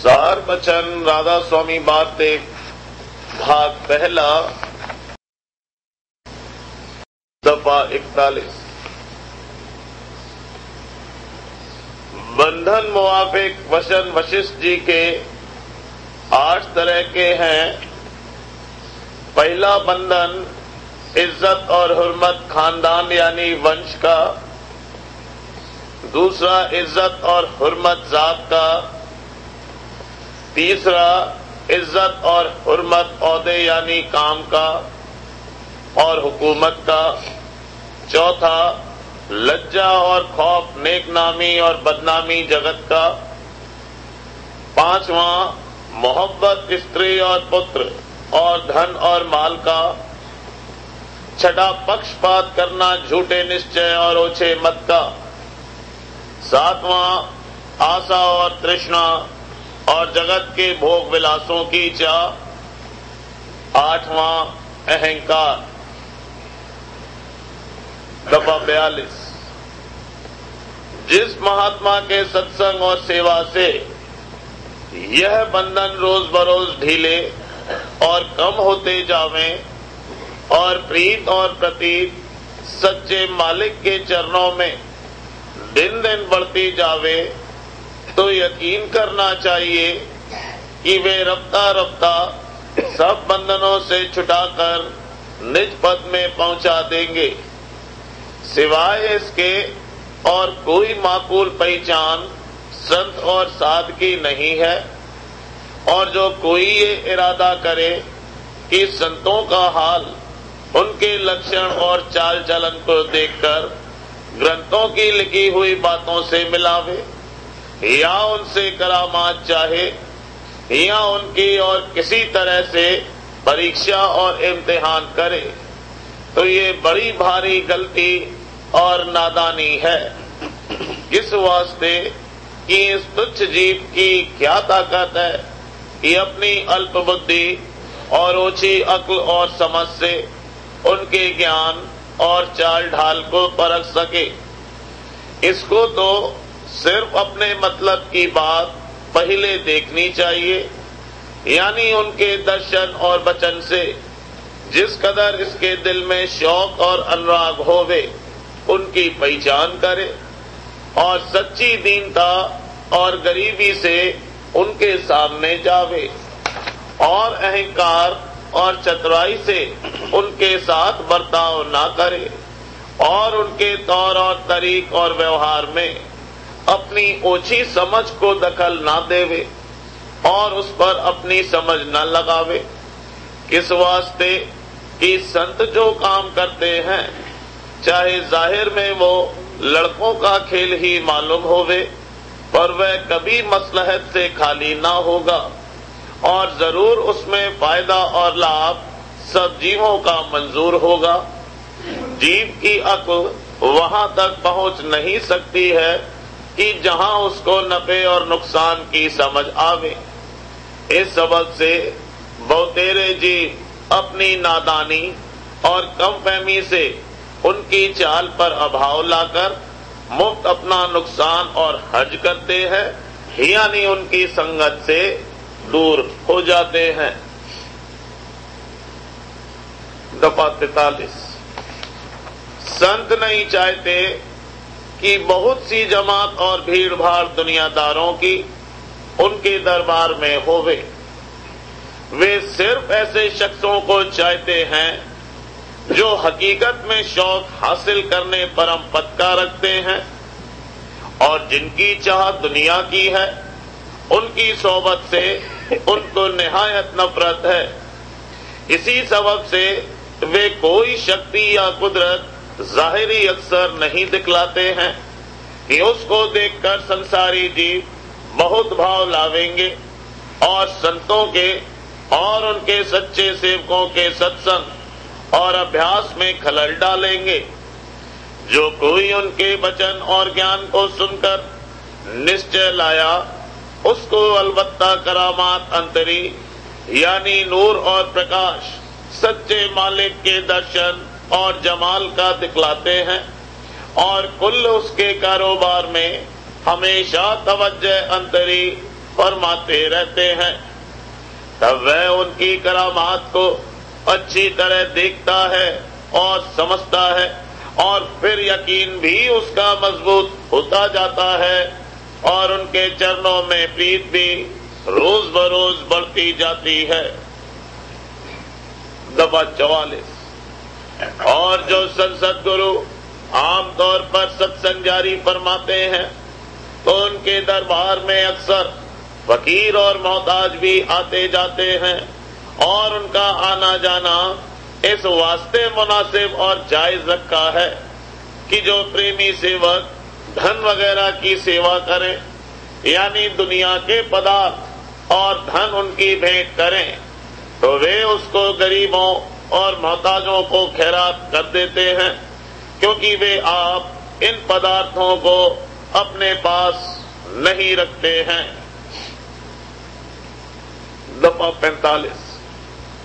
सार बचन राधा स्वामी बाते भाग पहला दफा 41। बंधन मुआफिक वचन वशिष्ठ जी के 8 तरह के हैं। पहला बंधन इज्जत और हुर्मत खानदान यानी वंश का। दूसरा इज्जत और हुर्मत जात का। तीसरा इज्जत और हुर्मत औहदे यानी काम का और हुकूमत का। चौथा लज्जा और खौफ नेक नामी और बदनामी जगत का। पांचवां मोहब्बत स्त्री और पुत्र और धन और माल का। छठा पक्षपात करना झूठे निश्चय और ओछे मत का। सातवां आशा और तृष्णा और जगत के भोग विलासों की चाह। आठवां अहंकार। दफा 42। जिस महात्मा के सत्संग और सेवा से यह बंधन रोज बरोज ढीले और कम होते जावें और प्रीत और प्रतीत सच्चे मालिक के चरणों में दिन दिन बढ़ती जावे, तो यकीन करना चाहिए कि वे रफ्ता रफ्ता सब बंधनों से छुटाकर निज पद में पहुंचा देंगे। सिवाय इसके और कोई माकूल पहचान संत और साध की नहीं है। और जो कोई ये इरादा करे कि संतों का हाल उनके लक्षण और चाल चलन को देखकर ग्रंथों की लिखी हुई बातों से मिलावे या उनसे करामात चाहे या उनकी और किसी तरह से परीक्षा और इम्तिहान करे, तो ये बड़ी भारी गलती और नादानी है। किस वास्ते कि इस तुच्छ जीव की क्या ताकत है कि अपनी अल्प बुद्धि और ओछी अक्ल और समझ से उनके ज्ञान और चाल ढाल को परख सके। इसको तो सिर्फ अपने मतलब की बात पहले देखनी चाहिए, यानी उनके दर्शन और वचन से जिस कदर इसके दिल में शौक और अनुराग होवे उनकी पहचान करे और सच्ची दीनता और गरीबी से उनके सामने जावे और अहंकार और चतुराई से उनके साथ बर्ताव ना करे और उनके तौर और तरीक और व्यवहार में अपनी ओछी समझ को दखल ना देवे और उस पर अपनी समझ न लगावे। किस वास्ते कि संत जो काम करते हैं चाहे जाहिर में वो लड़कों का खेल ही मालूम होवे, पर वह कभी मसलहत से खाली ना होगा और जरूर उसमें फायदा और लाभ सब जीवों का मंजूर होगा। जीव की अक्ल वहां तक पहुंच नहीं सकती है कि जहां उसको नफे और नुकसान की समझ आवे। इस सबब से बहुतेरे जीव अपनी नादानी और कम फहमी से उनकी चाल पर अभाव लाकर मुफ्त अपना नुकसान और हर्ज करते हैं, यानी उनकी संगत से दूर हो जाते हैं। दफा 43। संत नहीं चाहते कि बहुत सी जमात और भीड़ भाड़ दुनियादारों की उनके दरबार में होवे। वे सिर्फ ऐसे शख्सों को चाहते हैं जो हकीकत में शौक हासिल करने परम पद का रखते हैं और जिनकी चाह दुनिया की है। उनकी सोबत से उनको निहायत नफरत है। इसी सबब से वे कोई शक्ति या कुदरत जाहिरी अक्सर नहीं दिखलाते हैं कि उसको देखकर संसारी जीव बहुत भाव लावेंगे और संतों के और उनके सच्चे सेवकों के सत्संग और अभ्यास में खलल डालेंगे। जो कोई उनके वचन और ज्ञान को सुनकर निश्चय लाया, उसको अलबत्ता करामात अंतरी यानी नूर और प्रकाश सच्चे मालिक के दर्शन और जमाल का दिखलाते हैं और कुल उसके कारोबार में हमेशा तवज्जो अंतरी फरमाते रहते हैं, तब वह उनकी करामात को अच्छी तरह देखता है और समझता है, और फिर यकीन भी उसका मजबूत होता जाता है और उनके चरणों में प्रीत भी रोज बरोज बढ़ती जाती है। दफा 44। और जो संसद गुरु आमतौर पर सत्संग जारी फरमाते हैं तो उनके दरबार में अक्सर फकीर और मोहताज भी आते जाते हैं, और उनका आना जाना इस वास्ते मुनासिब और जायज रखा है कि जो प्रेमी सेवक धन वगैरह की सेवा करें, यानी दुनिया के पदार्थ और धन उनकी भेंट करें, तो वे उसको गरीबों और मोहताजों को खैरात कर देते हैं, क्योंकि वे आप इन पदार्थों को अपने पास नहीं रखते हैं। दफा 45।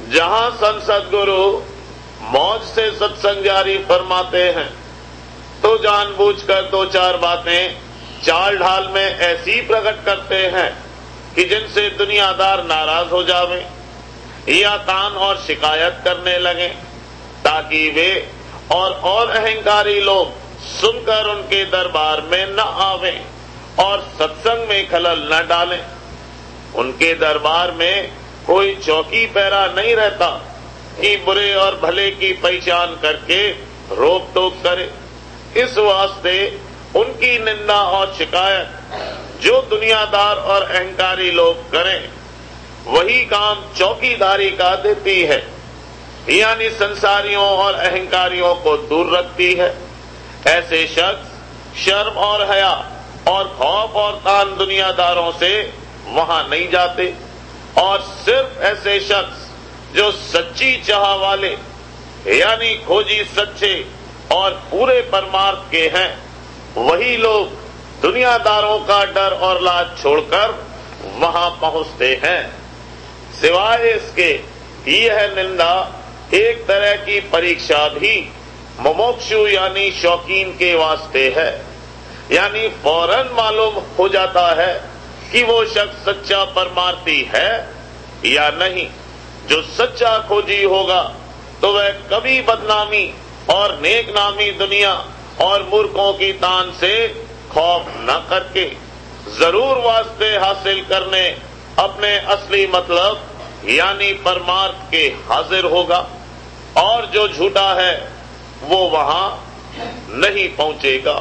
जहां संसद गुरु मौज से सत्संग जारी फरमाते हैं तो जानबूझकर दो चार बातें चाल ढाल में ऐसी प्रकट करते हैं कि जिनसे दुनियादार नाराज हो जावे या तान और शिकायत करने लगे, ताकि वे और अहंकारी लोग सुनकर उनके दरबार में न आवें और सत्संग में खलल न डालें। उनके दरबार में कोई चौकी पहरा नहीं रहता कि बुरे और भले की पहचान करके रोक टोक करे। इस वास्ते उनकी निंदा और शिकायत जो दुनियादार और अहंकारी लोग करें, वही काम चौकीदारी का देती है, यानी संसारियों और अहंकारियों को दूर रखती है। ऐसे शख्स शर्म और हया और खौफ और तान दुनियादारों से वहां नहीं जाते, और सिर्फ ऐसे शख्स जो सच्ची चाह वाले यानी खोजी सच्चे और पूरे परमार्थ के हैं, वही लोग दुनियादारों का डर और लाज छोड़कर वहां पहुंचते हैं। सिवाय इसके यह निंदा एक तरह की परीक्षा भी मुमुक्षु यानी शौकीन के वास्ते है, यानी फौरन मालूम हो जाता है कि वो शख्स सच्चा परमार्थी है या नहीं। जो सच्चा खोजी होगा तो वह कभी बदनामी और नेकनामी दुनिया और मूर्खों की तान से खौफ न करके जरूर वास्ते हासिल करने अपने असली मतलब यानी परमार्थ के हाजिर होगा, और जो झूठा है वो वहां नहीं पहुंचेगा।